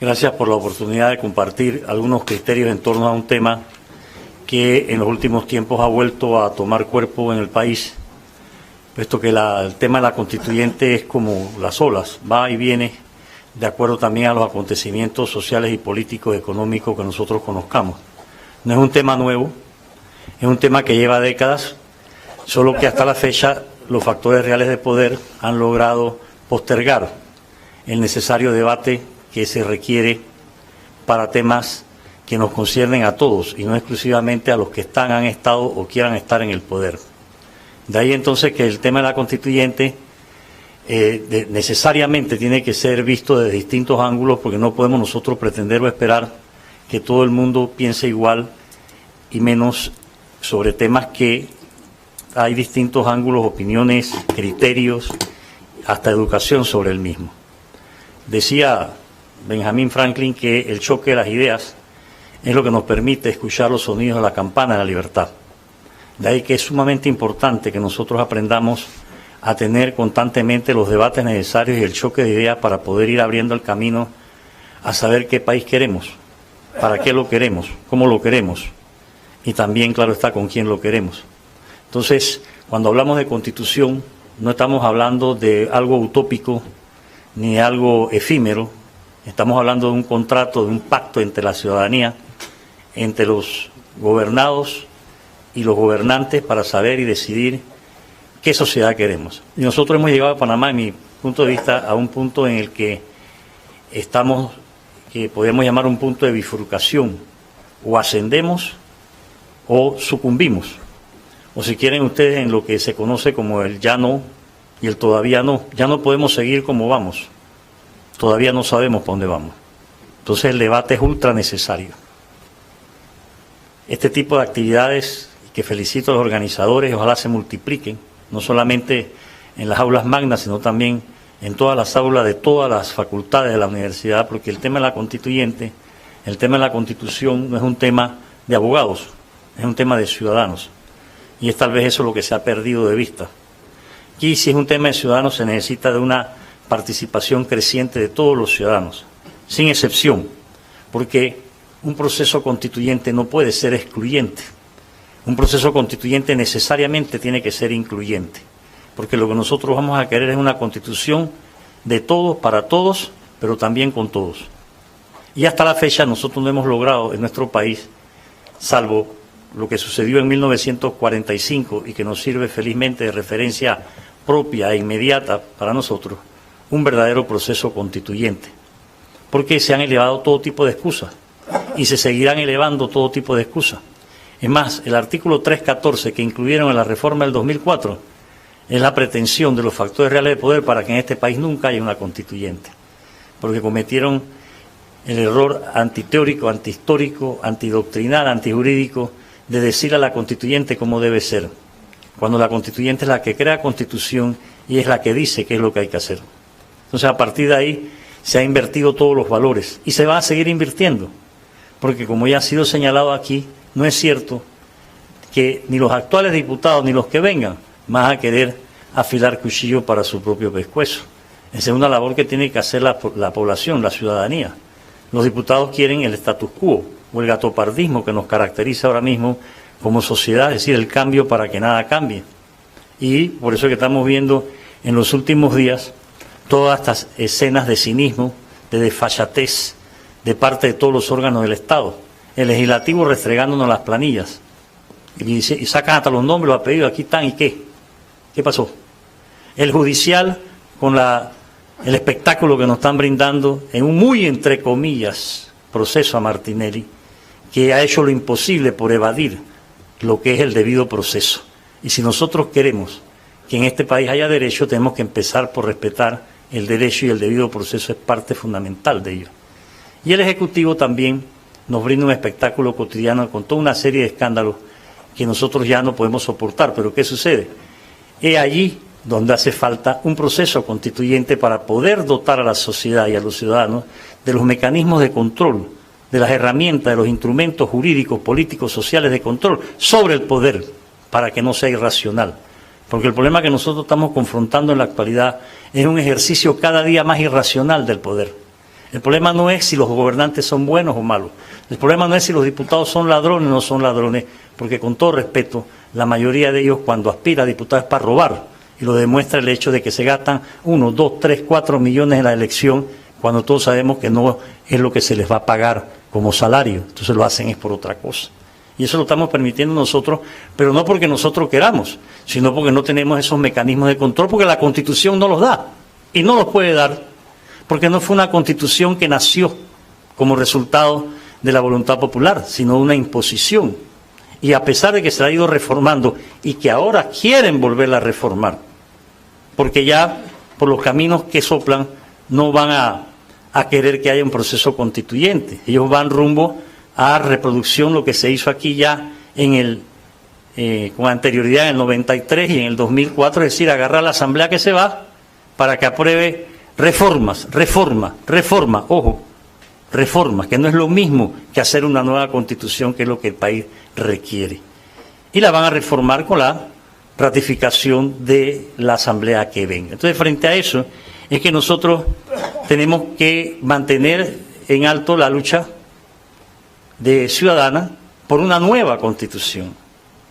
Gracias por la oportunidad de compartir algunos criterios en torno a un tema que en los últimos tiempos ha vuelto a tomar cuerpo en el país, puesto que el tema de la constituyente es como las olas, va y viene de acuerdo también a los acontecimientos sociales y políticos, económicos que nosotros conozcamos. No es un tema nuevo, es un tema que lleva décadas, solo que hasta la fecha los factores reales de poder han logrado postergar el necesario debate que se requiere para temas que nos conciernen a todos y no exclusivamente a los que han estado o quieran estar en el poder. De ahí entonces que el tema de la constituyente necesariamente tiene que ser visto desde distintos ángulos, porque no podemos nosotros pretender o esperar que todo el mundo piense igual, y menos sobre temas que hay distintos ángulos, opiniones, criterios, hasta educación sobre el mismo. Decía Benjamin Franklin que el choque de las ideas es lo que nos permite escuchar los sonidos de la campana de la libertad. De ahí que es sumamente importante que nosotros aprendamos a tener constantemente los debates necesarios y el choque de ideas para poder ir abriendo el camino a saber qué país queremos, para qué lo queremos, cómo lo queremos y también, claro está, con quién lo queremos. Entonces, cuando hablamos de constitución, no estamos hablando de algo utópico ni de algo efímero. Estamos hablando de un contrato, de un pacto entre la ciudadanía, entre los gobernados y los gobernantes para saber y decidir qué sociedad queremos. Y nosotros hemos llegado a Panamá, en mi punto de vista, a un punto en el que estamos, que podemos llamar un punto de bifurcación. O ascendemos o sucumbimos. O si quieren ustedes, en lo que se conoce como el ya no y el todavía no. Ya no podemos seguir como vamos. Todavía no sabemos para dónde vamos. Entonces el debate es ultra necesario. Este tipo de actividades, que felicito a los organizadores, ojalá se multipliquen, no solamente en las aulas magnas, sino también en todas las aulas de todas las facultades de la universidad, porque el tema de la constituyente, el tema de la constitución no es un tema de abogados, es un tema de ciudadanos. Y es tal vez eso lo que se ha perdido de vista. Aquí, si es un tema de ciudadanos, se necesita de una participación creciente de todos los ciudadanos, sin excepción, porque un proceso constituyente no puede ser excluyente. Un proceso constituyente necesariamente tiene que ser incluyente, porque lo que nosotros vamos a querer es una constitución de todos, para todos, pero también con todos. Y hasta la fecha nosotros no hemos logrado en nuestro país, salvo lo que sucedió en 1945 y que nos sirve felizmente de referencia propia e inmediata para nosotros, un verdadero proceso constituyente, porque se han elevado todo tipo de excusas y se seguirán elevando todo tipo de excusas. Es más, el artículo 314 que incluyeron en la reforma del 2004 es la pretensión de los factores reales de poder para que en este país nunca haya una constituyente, porque cometieron el error antiteórico, antihistórico, antidoctrinal, antijurídico de decir a la constituyente cómo debe ser, cuando la constituyente es la que crea constitución y es la que dice qué es lo que hay que hacer. Entonces, a partir de ahí se han invertido todos los valores y se va a seguir invirtiendo, porque como ya ha sido señalado aquí, no es cierto que ni los actuales diputados ni los que vengan van a querer afilar cuchillo para su propio pescuezo. Esa es una labor que tiene que hacer la población, la ciudadanía. Los diputados quieren el status quo o el gatopardismo que nos caracteriza ahora mismo como sociedad, es decir, el cambio para que nada cambie. Y por eso que estamos viendo en los últimos días todas estas escenas de cinismo, de desfachatez de parte de todos los órganos del Estado. El legislativo restregándonos las planillas y sacan hasta los nombres, los apellidos, aquí están, ¿y qué? ¿Qué pasó? El judicial con el espectáculo que nos están brindando en un muy, entre comillas, proceso a Martinelli, que ha hecho lo imposible por evadir lo que es el debido proceso. Y si nosotros queremos que en este país haya derecho, tenemos que empezar por respetar el derecho, y el debido proceso es parte fundamental de ello. Y el Ejecutivo también nos brinda un espectáculo cotidiano con toda una serie de escándalos que nosotros ya no podemos soportar. Pero ¿qué sucede? Es allí donde hace falta un proceso constituyente para poder dotar a la sociedad y a los ciudadanos de los mecanismos de control, de las herramientas, de los instrumentos jurídicos, políticos, sociales de control sobre el poder, para que no sea irracional. Porque el problema que nosotros estamos confrontando en la actualidad es un ejercicio cada día más irracional del poder. El problema no es si los gobernantes son buenos o malos. El problema no es si los diputados son ladrones o no son ladrones, porque con todo respeto, la mayoría de ellos cuando aspira a diputado es para robar. Y lo demuestra el hecho de que se gastan 1, 2, 3, 4 millones en la elección, cuando todos sabemos que no es lo que se les va a pagar como salario. Entonces lo hacen es por otra cosa. Y eso lo estamos permitiendo nosotros, pero no porque nosotros queramos, sino porque no tenemos esos mecanismos de control, porque la Constitución no los da. Y no los puede dar, porque no fue una Constitución que nació como resultado de la voluntad popular, sino una imposición. Y a pesar de que se ha ido reformando y que ahora quieren volverla a reformar, porque ya por los caminos que soplan no van a querer que haya un proceso constituyente. Ellos van rumbo a reproducción, lo que se hizo aquí ya con anterioridad en el 93 y en el 2004, es decir, agarrar la asamblea que se va para que apruebe reformas, ojo, reformas, que no es lo mismo que hacer una nueva constitución, que es lo que el país requiere. Y la van a reformar con la ratificación de la asamblea que venga. Entonces, frente a eso, es que nosotros tenemos que mantener en alto la lucha de ciudadana por una nueva constitución.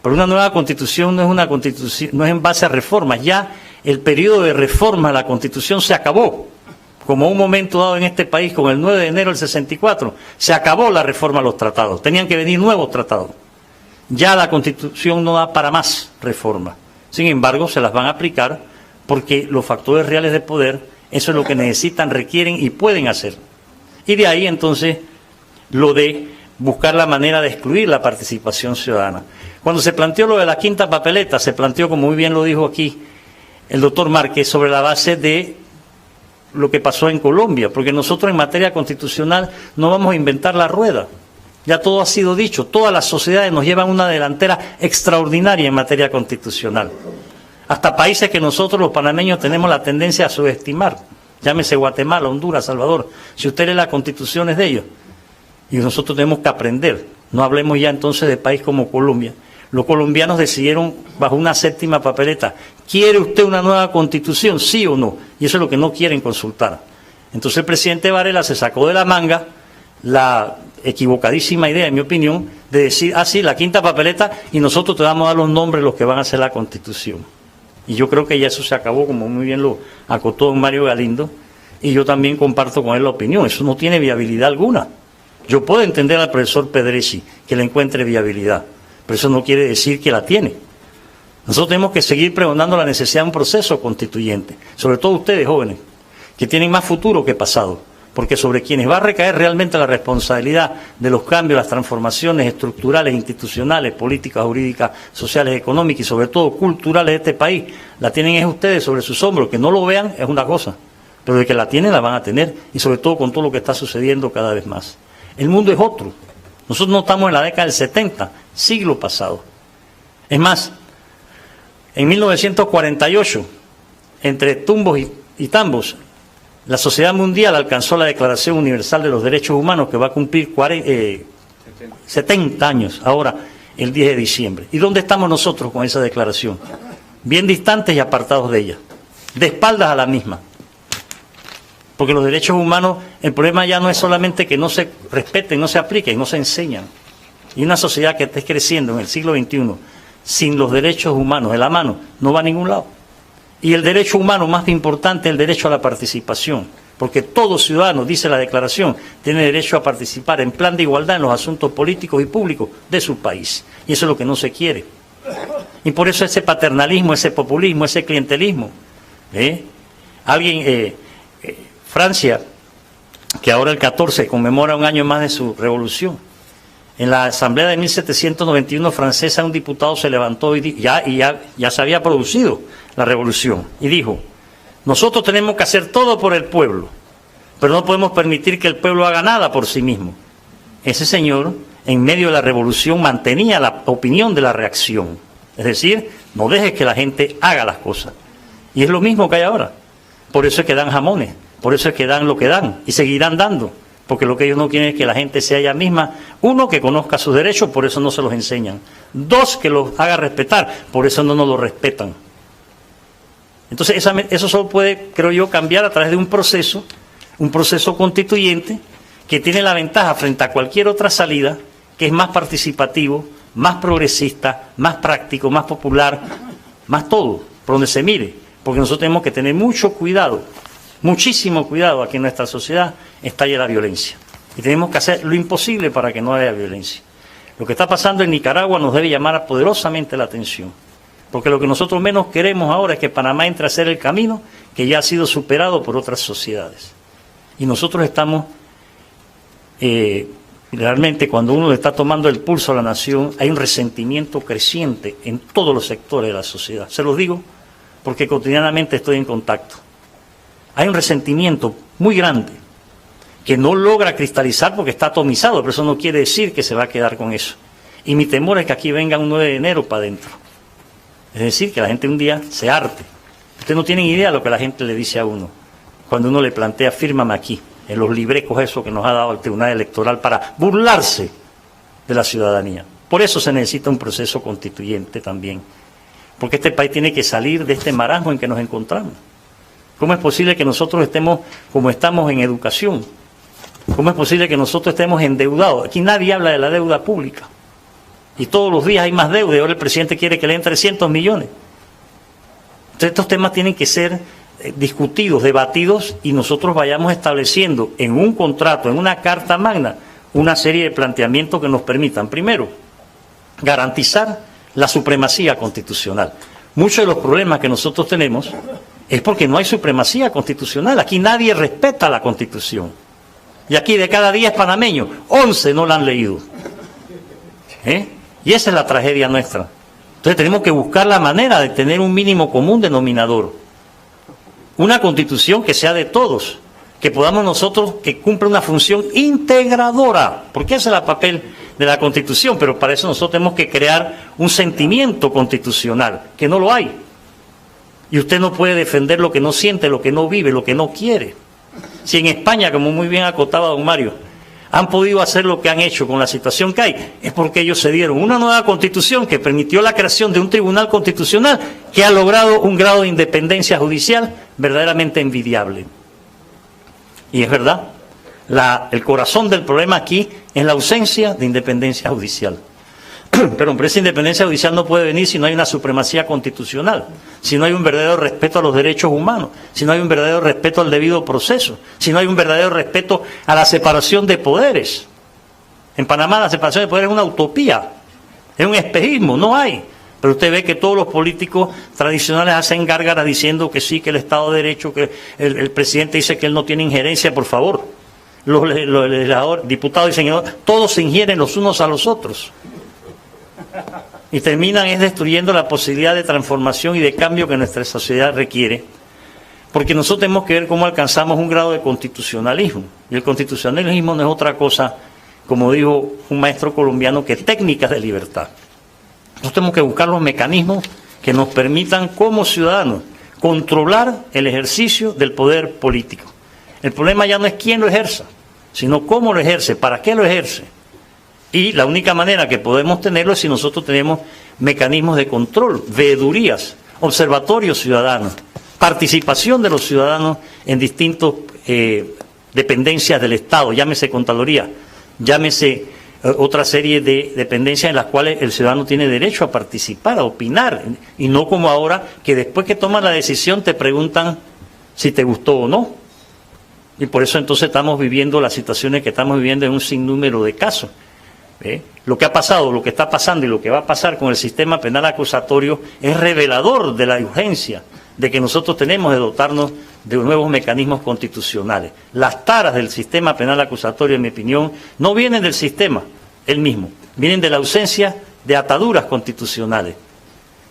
Pero una nueva constitución no es una constitución, no es en base a reformas. Ya el periodo de reforma de la constitución se acabó. Como un momento dado en este país, con el 9 de enero del 64, se acabó la reforma a los tratados. Tenían que venir nuevos tratados. Ya la Constitución no da para más reforma. Sin embargo, se las van a aplicar porque los factores reales de poder, eso es lo que necesitan, requieren y pueden hacer. Y de ahí, entonces, lo de buscar la manera de excluir la participación ciudadana. Cuando se planteó lo de la quinta papeleta, se planteó, como muy bien lo dijo aquí el doctor Márquez, sobre la base de lo que pasó en Colombia, porque nosotros en materia constitucional no vamos a inventar la rueda. Ya todo ha sido dicho, todas las sociedades nos llevan una delantera extraordinaria en materia constitucional. Hasta países que nosotros los panameños tenemos la tendencia a subestimar, llámese Guatemala, Honduras, Salvador. Si usted lee las constituciones de ellos, y nosotros tenemos que aprender. No hablemos ya entonces de país como Colombia. Los colombianos decidieron bajo una séptima papeleta, ¿quiere usted una nueva constitución, sí o no? Y eso es lo que no quieren consultar. Entonces el presidente Varela se sacó de la manga la equivocadísima idea, en mi opinión, de decir, sí, la quinta papeleta y nosotros te vamos a dar los nombres de los que van a hacer la constitución. Y yo creo que ya eso se acabó, como muy bien lo acotó don Mario Galindo, y yo también comparto con él la opinión. Eso no tiene viabilidad alguna. Yo puedo entender al profesor Pedresi que le encuentre viabilidad, pero eso no quiere decir que la tiene. Nosotros tenemos que seguir pregonando la necesidad de un proceso constituyente, sobre todo ustedes jóvenes, que tienen más futuro que pasado, porque sobre quienes va a recaer realmente la responsabilidad de los cambios, las transformaciones estructurales, institucionales, políticas, jurídicas, sociales, económicas y sobre todo culturales de este país, la tienen es ustedes sobre sus hombros. Que no lo vean es una cosa, pero de que la tienen la van a tener, y sobre todo con todo lo que está sucediendo cada vez más. El mundo es otro. Nosotros no estamos en la década del 70, siglo pasado. Es más, en 1948, entre tumbos y tambos, la sociedad mundial alcanzó la Declaración Universal de los Derechos Humanos, que va a cumplir 70 años ahora, el 10 de diciembre. ¿Y dónde estamos nosotros con esa declaración? Bien distantes y apartados de ella, de espaldas a la misma. Porque los derechos humanos, el problema ya no es solamente que no se respeten, no se apliquen, no se enseñan. Y una sociedad que esté creciendo en el siglo XXI sin los derechos humanos en la mano no va a ningún lado. Y el derecho humano más importante es el derecho a la participación, porque todo ciudadano, dice la Declaración, tiene derecho a participar en plan de igualdad en los asuntos políticos y públicos de su país. Y eso es lo que no se quiere. Y por eso ese paternalismo, ese populismo, ese clientelismo. Francia, que ahora el 14 conmemora un año más de su revolución. En la asamblea de 1791 francesa, un diputado se levantó y ya se había producido la revolución y dijo: nosotros tenemos que hacer todo por el pueblo, pero no podemos permitir que el pueblo haga nada por sí mismo. Ese señor, en medio de la revolución, mantenía la opinión de la reacción, es decir, no dejes que la gente haga las cosas. Y es lo mismo que hay ahora. Por eso es que dan jamones, por eso es que dan lo que dan y seguirán dando, porque lo que ellos no quieren es que la gente sea ella misma, uno, que conozca sus derechos, por eso no se los enseñan, dos, que los haga respetar, por eso no nos lo respetan. Entonces eso solo puede, creo yo, cambiar a través de un proceso un proceso constituyente que tiene la ventaja frente a cualquier otra salida, que es más participativo, más progresista, más práctico, más popular, más todo, por donde se mire, porque nosotros tenemos que tener mucho cuidado, muchísimo cuidado a que en nuestra sociedad estalle la violencia. Y tenemos que hacer lo imposible para que no haya violencia. Lo que está pasando en Nicaragua nos debe llamar poderosamente la atención, porque lo que nosotros menos queremos ahora es que Panamá entre a hacer el camino que ya ha sido superado por otras sociedades. Y nosotros estamos, realmente cuando uno le está tomando el pulso a la nación, hay un resentimiento creciente en todos los sectores de la sociedad. Se los digo porque cotidianamente estoy en contacto. Hay un resentimiento muy grande que no logra cristalizar porque está atomizado, pero eso no quiere decir que se va a quedar con eso. Y mi temor es que aquí venga un 9 de enero para adentro. Es decir, que la gente un día se harte. Ustedes no tienen idea de lo que la gente le dice a uno cuando uno le plantea, fírmame aquí, en los librecos esos que nos ha dado el Tribunal Electoral para burlarse de la ciudadanía. Por eso se necesita un proceso constituyente también, porque este país tiene que salir de este marasmo en que nos encontramos. ¿Cómo es posible que nosotros estemos como estamos en educación? ¿Cómo es posible que nosotros estemos endeudados? Aquí nadie habla de la deuda pública. Y todos los días hay más deuda. Ahora el presidente quiere que le den 300 millones. Entonces estos temas tienen que ser discutidos, debatidos, y nosotros vayamos estableciendo en un contrato, en una carta magna, una serie de planteamientos que nos permitan, primero, garantizar la supremacía constitucional. Muchos de los problemas que nosotros tenemos es porque no hay supremacía constitucional. Aquí nadie respeta la Constitución. Y aquí de cada 10 panameños, 11 no la han leído. Y esa es la tragedia nuestra. Entonces tenemos que buscar la manera de tener un mínimo común denominador. Una Constitución que sea de todos, que podamos nosotros, que cumpla una función integradora, porque ese es el papel de la Constitución, pero para eso nosotros tenemos que crear un sentimiento constitucional, que no lo hay. Y usted no puede defender lo que no siente, lo que no vive, lo que no quiere. Si en España, como muy bien acotaba don Mario, han podido hacer lo que han hecho con la situación que hay, es porque ellos se dieron una nueva Constitución que permitió la creación de un Tribunal Constitucional que ha logrado un grado de independencia judicial verdaderamente envidiable. Y es verdad, el corazón del problema aquí es la ausencia de independencia judicial. Pero esa independencia judicial no puede venir si no hay una supremacía constitucional, si no hay un verdadero respeto a los derechos humanos, si no hay un verdadero respeto al debido proceso, si no hay un verdadero respeto a la separación de poderes. En Panamá la separación de poderes es una utopía, es un espejismo, no hay. Pero usted ve que todos los políticos tradicionales hacen gárgaras diciendo que sí, que el Estado de Derecho, que el presidente dice que él no tiene injerencia, por favor. Los legisladores, diputados y senadores, todos se ingieren los unos a los otros. Y terminan destruyendo la posibilidad de transformación y de cambio que nuestra sociedad requiere, porque nosotros tenemos que ver cómo alcanzamos un grado de constitucionalismo, y el constitucionalismo no es otra cosa, como dijo un maestro colombiano, que técnicas de libertad. Nosotros tenemos que buscar los mecanismos que nos permitan como ciudadanos controlar el ejercicio del poder político. El problema ya no es quién lo ejerza, sino cómo lo ejerce, para qué lo ejerce. Y la única manera que podemos tenerlo es si nosotros tenemos mecanismos de control, veedurías, observatorios ciudadanos, participación de los ciudadanos en distintas dependencias del Estado, llámese Contraloría, llámese otra serie de dependencias en las cuales el ciudadano tiene derecho a participar, a opinar, y no como ahora, que después que toman la decisión te preguntan si te gustó o no. Y por eso entonces estamos viviendo las situaciones que estamos viviendo en un sinnúmero de casos. Lo que ha pasado, lo que está pasando y lo que va a pasar con el sistema penal acusatorio es revelador de la urgencia de que nosotros tenemos de dotarnos de nuevos mecanismos constitucionales. Las taras del sistema penal acusatorio, en mi opinión, no vienen del sistema, él mismo, vienen de la ausencia de ataduras constitucionales,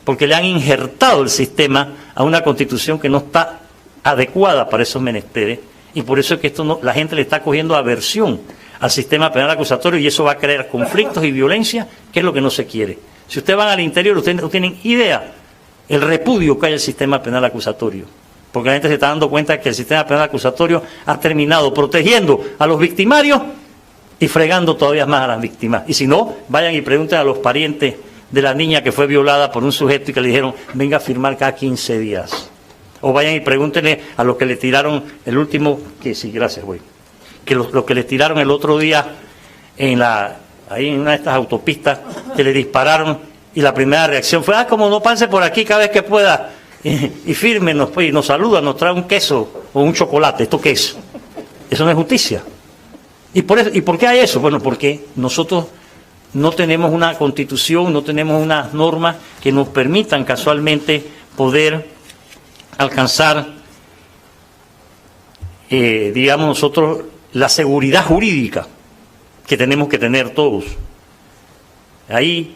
porque le han injertado el sistema a una constitución que no está adecuada para esos menesteres, y por eso es que la gente le está cogiendo aversión al sistema penal acusatorio, y eso va a crear conflictos y violencia, que es lo que no se quiere. Si ustedes van al interior, ustedes no tienen idea el repudio que hay al sistema penal acusatorio, porque la gente se está dando cuenta de que el sistema penal acusatorio ha terminado protegiendo a los victimarios y fregando todavía más a las víctimas. Y si no, vayan y pregunten a los parientes de la niña que fue violada por un sujeto y que le dijeron, venga a firmar cada 15 días. O vayan y pregúntenle a los que le tiraron el último, que sí, gracias, güey, que los que le tiraron el otro día ahí en una de estas autopistas, que le dispararon y la primera reacción fue, como no pase por aquí cada vez que pueda y fírmenos, pues, y nos saluda, nos trae un queso o un chocolate. ¿Esto qué es? Eso no es justicia. ¿Y por qué hay eso? Bueno, porque nosotros no tenemos una constitución, no tenemos unas normas que nos permitan casualmente poder alcanzar, digamos nosotros, la seguridad jurídica que tenemos que tener todos. Ahí,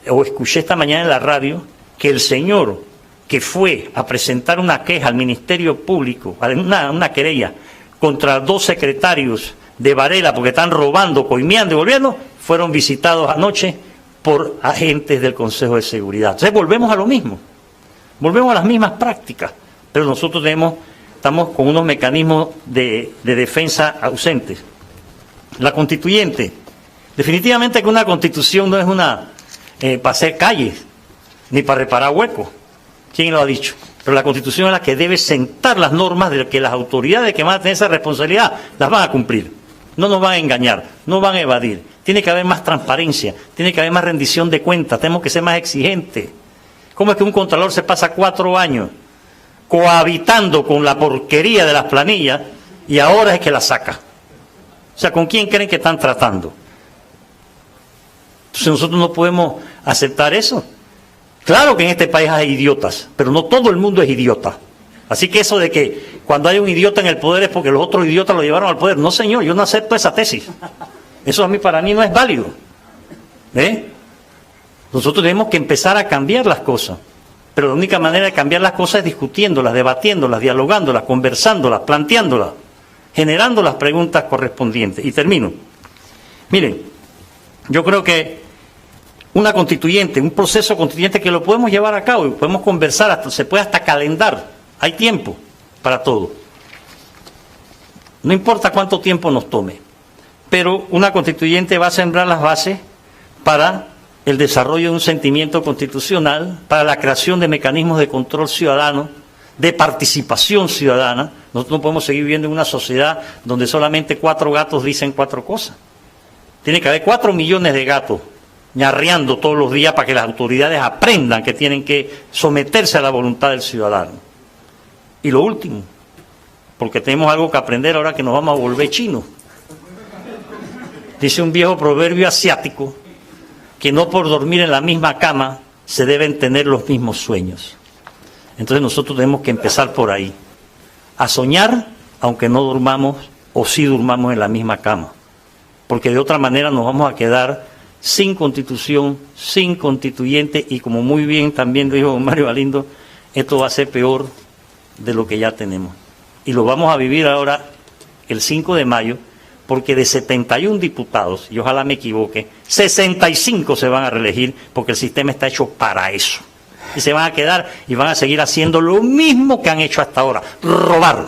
o escuché esta mañana en la radio, que el señor que fue a presentar una queja al Ministerio Público, una querella, contra 2 secretarios de Varela porque están robando, coimeando y volviendo, fueron visitados anoche por agentes del Consejo de Seguridad. Entonces volvemos a lo mismo, volvemos a las mismas prácticas, pero nosotros estamos con unos mecanismos de defensa ausentes. La constituyente, definitivamente que una constitución no es para hacer calles, ni para reparar huecos. ¿Quién lo ha dicho? Pero la constitución es la que debe sentar las normas de que las autoridades que van a tener esa responsabilidad las van a cumplir. No nos van a engañar, no van a evadir. Tiene que haber más transparencia, tiene que haber más rendición de cuentas, tenemos que ser más exigentes. ¿Cómo es que un contralor se pasa 4 años cohabitando con la porquería de las planillas y ahora es que la saca? O sea, ¿con quién creen que están tratando? Entonces nosotros no podemos aceptar eso. Claro que en este país hay idiotas, pero no todo el mundo es idiota. Así que eso de que cuando hay un idiota en el poder es porque los otros idiotas lo llevaron al poder. No, señor, yo no acepto esa tesis. Eso para mí no es válido. Nosotros tenemos que empezar a cambiar las cosas. Pero la única manera de cambiar las cosas es discutiéndolas, debatiéndolas, dialogándolas, conversándolas, planteándolas, generando las preguntas correspondientes. Y termino. Miren, yo creo que una constituyente, un proceso constituyente que lo podemos llevar a cabo y podemos conversar, se puede hasta calendar, hay tiempo para todo. No importa cuánto tiempo nos tome, pero una constituyente va a sembrar las bases para el desarrollo de un sentimiento constitucional, para la creación de mecanismos de control ciudadano, de participación ciudadana. Nosotros no podemos seguir viviendo en una sociedad donde solamente 4 gatos dicen 4 cosas. Tiene que haber 4 millones de gatos ñarreando todos los días para que las autoridades aprendan que tienen que someterse a la voluntad del ciudadano. Y lo último, porque tenemos algo que aprender ahora que nos vamos a volver chinos. Dice un viejo proverbio asiático que no por dormir en la misma cama se deben tener los mismos sueños. Entonces nosotros tenemos que empezar por ahí, a soñar aunque no durmamos o sí durmamos en la misma cama, porque de otra manera nos vamos a quedar sin constitución, sin constituyente, y como muy bien también dijo Mario Galindo, esto va a ser peor de lo que ya tenemos. Y lo vamos a vivir ahora el 5 de mayo, porque de 71 diputados, y ojalá me equivoque, 65 se van a reelegir, porque el sistema está hecho para eso. Y se van a quedar y van a seguir haciendo lo mismo que han hecho hasta ahora, robar,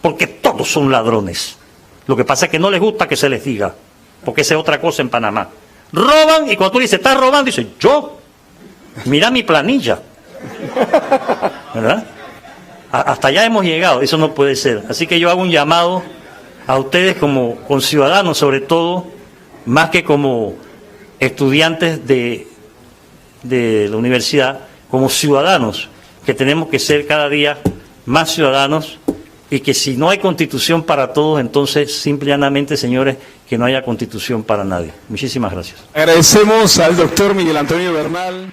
porque todos son ladrones. Lo que pasa es que no les gusta que se les diga, porque esa es otra cosa en Panamá. Roban, y cuando tú dices, ¿estás robando? Dices, yo, mira mi planilla. ¿Verdad? Hasta allá hemos llegado, eso no puede ser. Así que yo hago un llamado a ustedes como conciudadanos, sobre todo, más que como estudiantes de la universidad, como ciudadanos, que tenemos que ser cada día más ciudadanos, y que si no hay constitución para todos, entonces simple y llanamente, señores, que no haya constitución para nadie. Muchísimas gracias. Agradecemos al doctor Miguel Antonio Bernal.